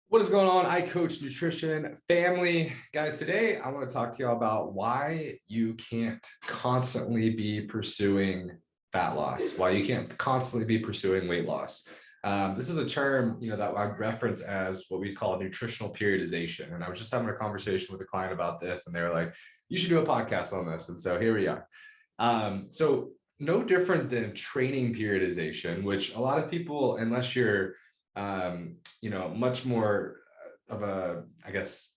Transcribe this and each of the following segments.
What is going on? I coach nutrition family. Guys, today I want to talk to you about why you can't constantly be pursuing fat loss, why you can't constantly be pursuing weight loss. This is a term, that I reference as what we call nutritional periodization. And I was just having a conversation with a client about this, and they were like, you should do a podcast on this. And so here we are. So no different than training periodization, which a lot of people, unless you're much more of a, I guess,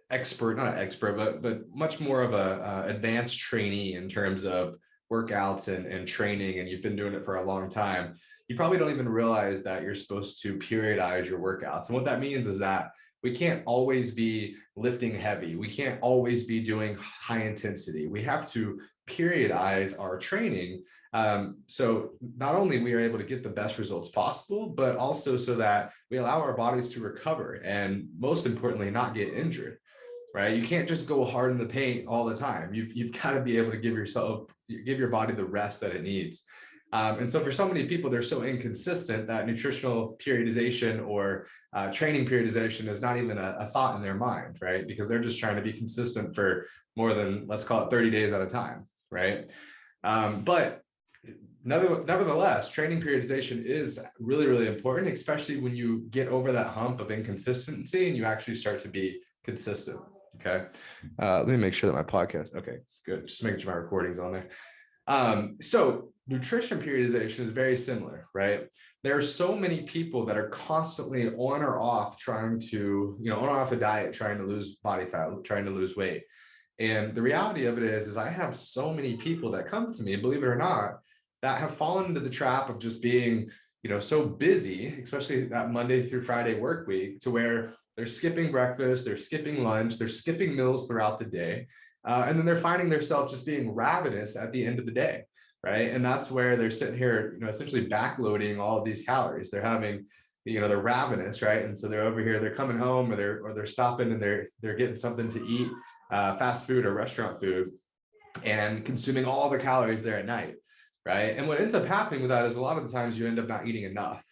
expert, not an expert, but much more of a advanced trainee in terms of workouts and training, and you've been doing it for a long time, you probably don't even realize that you're supposed to periodize your workouts. And what that means is that we can't always be lifting heavy. We can't always be doing high intensity. We have to periodize our training. So not only we are able to get the best results possible, but also so that we allow our bodies to recover and, most importantly, not get injured, right? You can't just go hard in the paint all the time. You've got to be able to give your body the rest that it needs. And so for so many people, they're so inconsistent that nutritional periodization or training periodization is not even a thought in their mind, right? Because they're just trying to be consistent for more than, let's call it 30 days at a time, right? But nevertheless, training periodization is really, really important, especially when you get over that hump of inconsistency and you actually start to be consistent. Okay. Let me make sure that my podcast. Okay, good. Just making sure my recording's on there. So nutrition periodization is very similar, right? There are so many people that are constantly on or off trying to, on or off a diet, trying to lose body fat, trying to lose weight. And the reality of it is I have so many people that come to me, believe it or not, that have fallen into the trap of just being, so busy, especially that Monday through Friday work week, to where they're skipping breakfast, they're skipping lunch, they're skipping meals throughout the day. And then they're finding themselves just being ravenous at the end of the day, right? And that's where they're sitting here, essentially backloading all of these calories. They're having, they're ravenous, right? And so they're over here, they're coming home, or they're stopping and they're getting something to eat, fast food or restaurant food, and consuming all the calories there at night, right? And what ends up happening with that is a lot of the times you end up not eating enough,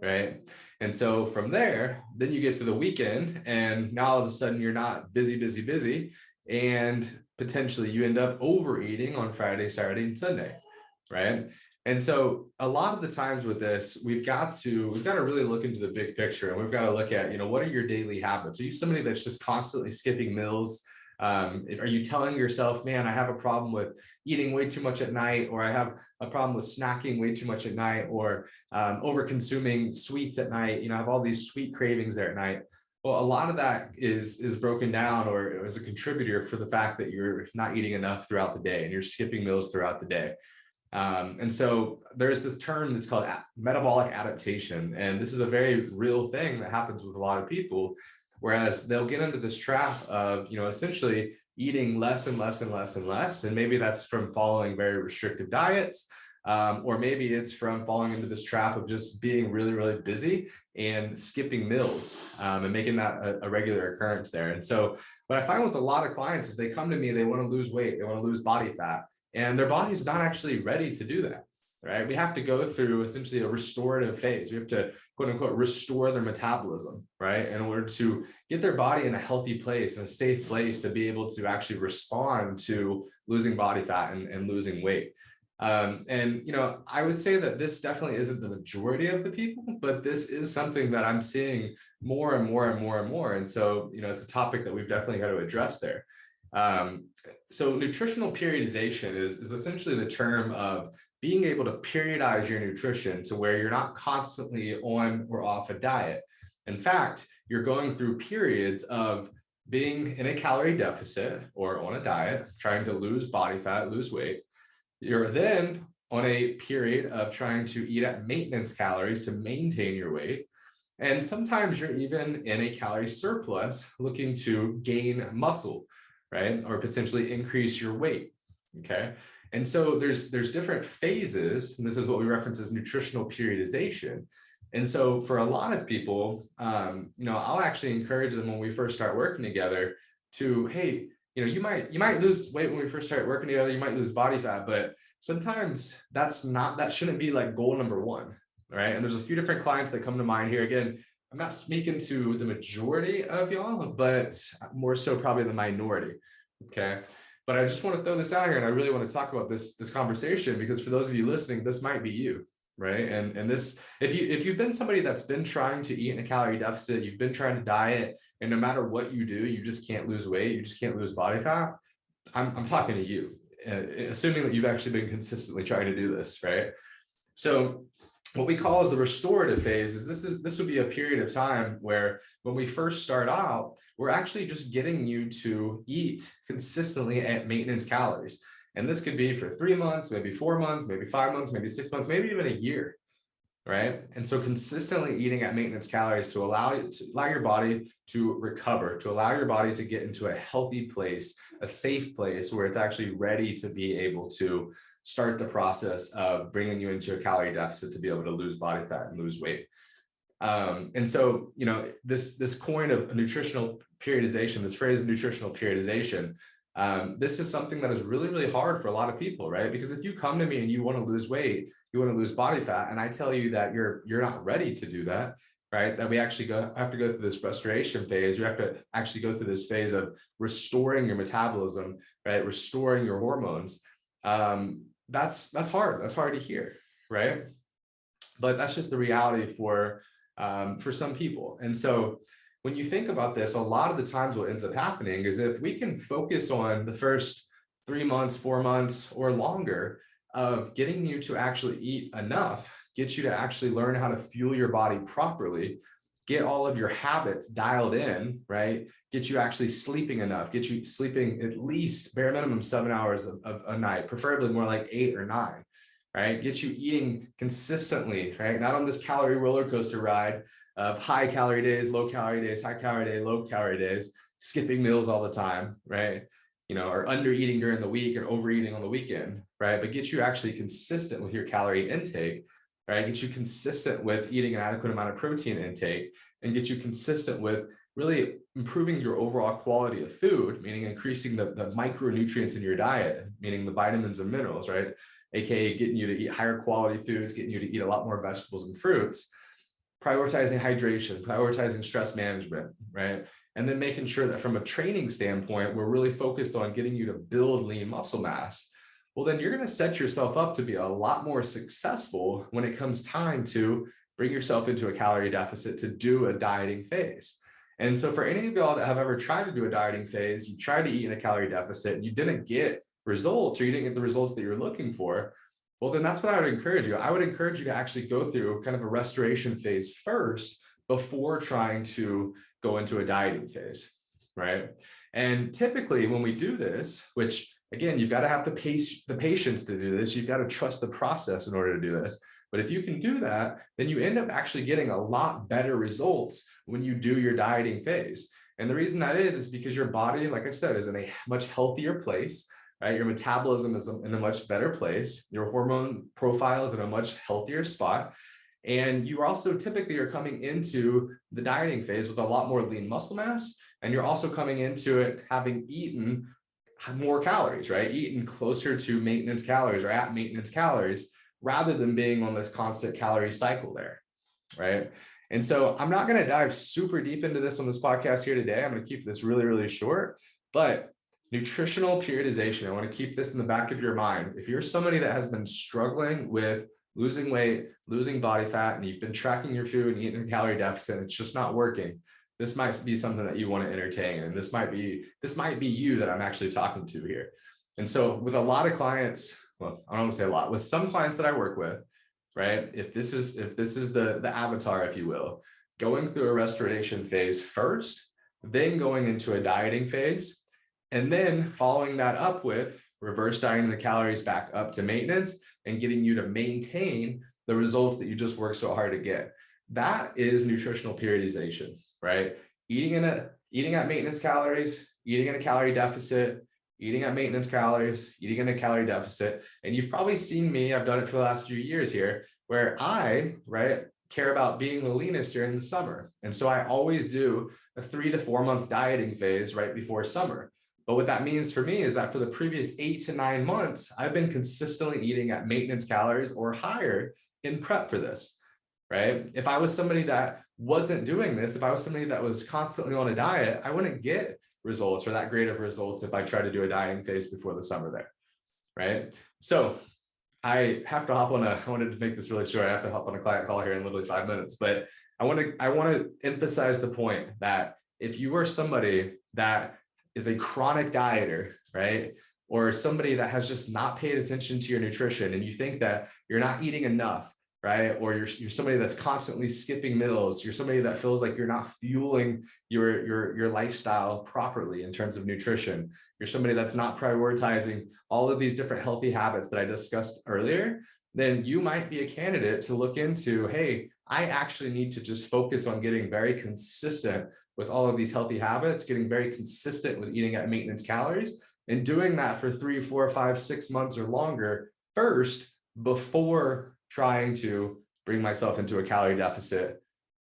right? And so from there, then you get to the weekend, and now all of a sudden you're not busy, and potentially you end up overeating on Friday, Saturday, and Sunday, right? And so a lot of the times with this, we've got to really look into the big picture, and we've got to look at, what are your daily habits? Are you somebody that's just constantly skipping meals? Are you telling yourself, man, I have a problem with eating way too much at night, or I have a problem with snacking way too much at night, or over consuming sweets at night? I have all these sweet cravings there at night. Well, a lot of that is broken down or is a contributor for the fact that you're not eating enough throughout the day and you're skipping meals throughout the day. And so there's this term that's called metabolic adaptation. And this is a very real thing that happens with a lot of people, whereas they'll get into this trap of, essentially eating less and less and less and less. And maybe that's from following very restrictive diets. Or maybe it's from falling into this trap of just being really, really busy and skipping meals, and making that a regular occurrence there. And so what I find with a lot of clients is they come to me, they want to lose weight, they want to lose body fat, and their body's not actually ready to do that, right? We have to go through essentially a restorative phase. We have to, quote unquote, restore their metabolism, right? In order to get their body in a healthy place, in a safe place to be able to actually respond to losing body fat and losing weight. I would say that this definitely isn't the majority of the people, but this is something that I'm seeing more and more and more and more. And so, it's a topic that we've definitely got to address there. So nutritional periodization is essentially the term of being able to periodize your nutrition to where you're not constantly on or off a diet. In fact, you're going through periods of being in a calorie deficit or on a diet, trying to lose body fat, lose weight. You're then on a period of trying to eat at maintenance calories to maintain your weight. And sometimes you're even in a calorie surplus looking to gain muscle, right? Or potentially increase your weight, okay? And so there's different phases, and this is what we reference as nutritional periodization. And so for a lot of people, I'll actually encourage them when we first start working together to, hey, you might lose weight when we first start working together, you might lose body fat, but sometimes that shouldn't be like goal number one, right? And there's a few different clients that come to mind here. Again, I'm not speaking to the majority of y'all, but more so probably the minority. Okay. But I just want to throw this out here, and I really want to talk about this conversation, because for those of you listening, this might be you, right? And this, if you've been somebody that's been trying to eat in a calorie deficit, you've been trying to diet, and no matter what you do, you just can't lose weight, you just can't lose body fat. I'm talking to you, assuming that you've actually been consistently trying to do this, right? So what we call as the restorative phase is this would be a period of time where when we first start out, we're actually just getting you to eat consistently at maintenance calories. And this could be for 3 months, maybe 4 months, maybe 5 months, maybe 6 months, maybe even a year, right? And so consistently eating at maintenance calories to allow your body to recover, to allow your body to get into a healthy place, a safe place where it's actually ready to be able to start the process of bringing you into a calorie deficit to be able to lose body fat and lose weight. And so, this coin of nutritional periodization, this phrase of nutritional periodization, this is something that is really, really hard for a lot of people, right? Because if you come to me and you want to lose weight, you want to lose body fat, and I tell you that you're not ready to do that, right? That we actually have to go through this restoration phase. You have to actually go through this phase of restoring your metabolism, right? Restoring your hormones. That's hard. That's hard to hear, right? But that's just the reality for some people. And so when you think about this, a lot of the times what ends up happening is if we can focus on the first 3 months, 4 months, or longer of getting you to actually eat enough, get you to actually learn how to fuel your body properly, get all of your habits dialed in, right? Get you actually sleeping enough, get you sleeping at least bare minimum 7 hours of a night, preferably more like 8 or 9, right? Get you eating consistently, right? Not on this calorie roller coaster ride of high calorie days, low calorie days, high calorie day, low calorie days, skipping meals all the time, right? Or under eating during the week or overeating on the weekend, right? But get you actually consistent with your calorie intake, right? Get you consistent with eating an adequate amount of protein intake, and get you consistent with really improving your overall quality of food, meaning increasing the micronutrients in your diet, meaning the vitamins and minerals, right? AKA getting you to eat higher quality foods, getting you to eat a lot more vegetables and fruits, prioritizing hydration, prioritizing stress management, right? And then making sure that from a training standpoint, we're really focused on getting you to build lean muscle mass. Well, then you're going to set yourself up to be a lot more successful when it comes time to bring yourself into a calorie deficit to do a dieting phase. And so for any of y'all that have ever tried to do a dieting phase, you tried to eat in a calorie deficit and you didn't get results, or you didn't get the results that you're looking for, well, then that's what I would encourage you. I would encourage you to actually go through kind of a restoration phase first before trying to go into a dieting phase, right? And typically when we do this, which again, you've got to have the patience to do this. You've got to trust the process in order to do this. But if you can do that, then you end up actually getting a lot better results when you do your dieting phase. And the reason that is because your body, like I said, is in a much healthier place, right? Your metabolism is in a much better place. Your hormone profile is in a much healthier spot. And you also typically are coming into the dieting phase with a lot more lean muscle mass. And you're also coming into it having eaten more calories, right? Eaten closer to maintenance calories or at maintenance calories, rather than being on this constant calorie cycle there, right? And so I'm not going to dive super deep into this on this podcast here today. I'm going to keep this really, really short, but nutritional periodization, I want to keep this in the back of your mind. If you're somebody that has been struggling with losing weight, losing body fat, and you've been tracking your food and eating a calorie deficit, and it's just not working, this might be something that you want to entertain. And this might be you that I'm actually talking to here. And so with a lot of clients, well, I don't want to say a lot, with some clients that I work with, right? If this is the avatar, if you will, going through a restoration phase first, then going into a dieting phase, and then following that up with reverse dieting the calories back up to maintenance and getting you to maintain the results that you just worked so hard to get. That is nutritional periodization, right? Eating at maintenance calories, eating in a calorie deficit, eating at maintenance calories, eating in a calorie deficit. And you've probably seen me, I've done it for the last few years here, where I, right, care about being the leanest during the summer. And so I always do a 3 to 4 month dieting phase right before summer. But what that means for me is that for the previous 8 to 9 months, I've been consistently eating at maintenance calories or higher in prep for this. right? If I was somebody that wasn't doing this, if I was somebody that was constantly on a diet, I wouldn't get results or that great of results if I try to do a dieting phase before the summer there, right? So I have to hop on I wanted to make this really short. I have to hop on a client call here in literally 5 minutes, but I want to emphasize the point that if you are somebody that is a chronic dieter, right? Or somebody that has just not paid attention to your nutrition and you think that you're not eating enough, right? Or you're somebody that's constantly skipping meals. You're somebody that feels like you're not fueling your lifestyle properly in terms of nutrition. You're somebody that's not prioritizing all of these different healthy habits that I discussed earlier, then you might be a candidate to look into, hey, I actually need to just focus on getting very consistent with all of these healthy habits, getting very consistent with eating at maintenance calories, and doing that for 3, 4, 5, 6 months or longer first before trying to bring myself into a calorie deficit,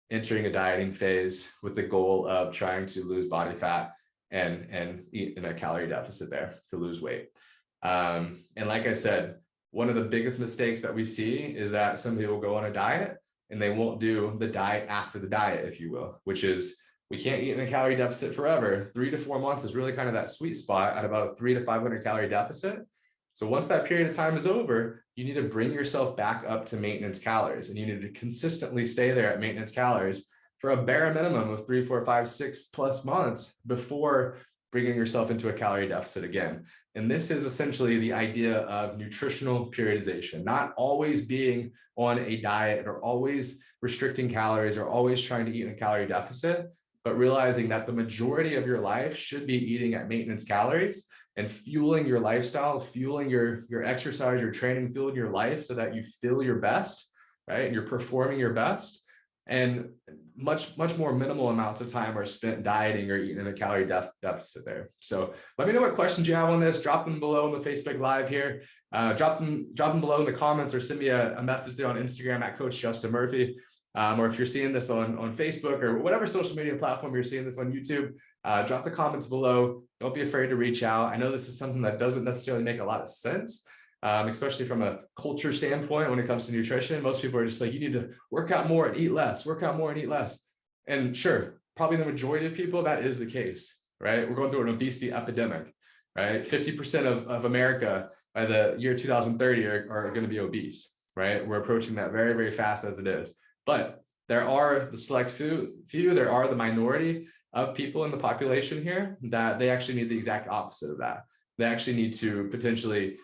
entering a dieting phase with the goal of trying to lose body fat and eat in a calorie deficit there to lose weight. And like I said, one of the biggest mistakes that we see is that some people go on a diet and they won't do the diet after the diet, if you will, which is we can't eat in a calorie deficit forever. 3 to 4 months is really kind of that sweet spot at about a 300 to 500 calorie deficit. So once that period of time is over, you need to bring yourself back up to maintenance calories, and you need to consistently stay there at maintenance calories for a bare minimum of 3, 4, 5, 6+ months before bringing yourself into a calorie deficit again. And this is essentially the idea of nutritional periodization, not always being on a diet or always restricting calories or always trying to eat in a calorie deficit, but realizing that the majority of your life should be eating at maintenance calories and fueling your lifestyle, fueling your exercise, your training, fueling your life so that you feel your best, right? And you're performing your best. And much more minimal amounts of time are spent dieting or eating in a calorie deficit there. So let me know what questions you have on this. Drop them below on the Facebook Live here. Drop them below in the comments or send me a message there on Instagram at Coach Justin Murphy. Or if you're seeing this on Facebook or whatever social media platform you're seeing this on YouTube, drop the comments below. Don't be afraid to reach out. I know this is something that doesn't necessarily make a lot of sense, especially from a culture standpoint when it comes to nutrition. Most people are just like, you need to work out more and eat less, work out more and eat less. And sure, probably the majority of people, that is the case, right? We're going through an obesity epidemic, right? 50% of America by the year 2030 are going to be obese, right? We're approaching that very, very fast as it is. But there are the select few, there are the minority of people in the population here that they actually need the exact opposite of that. They actually need to potentially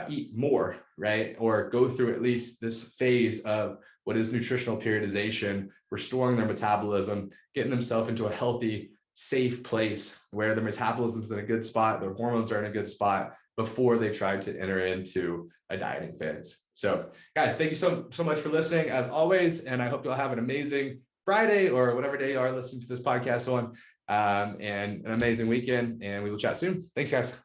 eat more, right? Or go through at least this phase of what is nutritional periodization, restoring their metabolism, getting themselves into a healthy, safe place where their metabolism is in a good spot, their hormones are in a good spot before they try to enter into a dieting phase. So guys, thank you so much for listening as always. And I hope you'll have an amazing Friday or whatever day you are listening to this podcast on, and an amazing weekend, and we will chat soon. Thanks guys.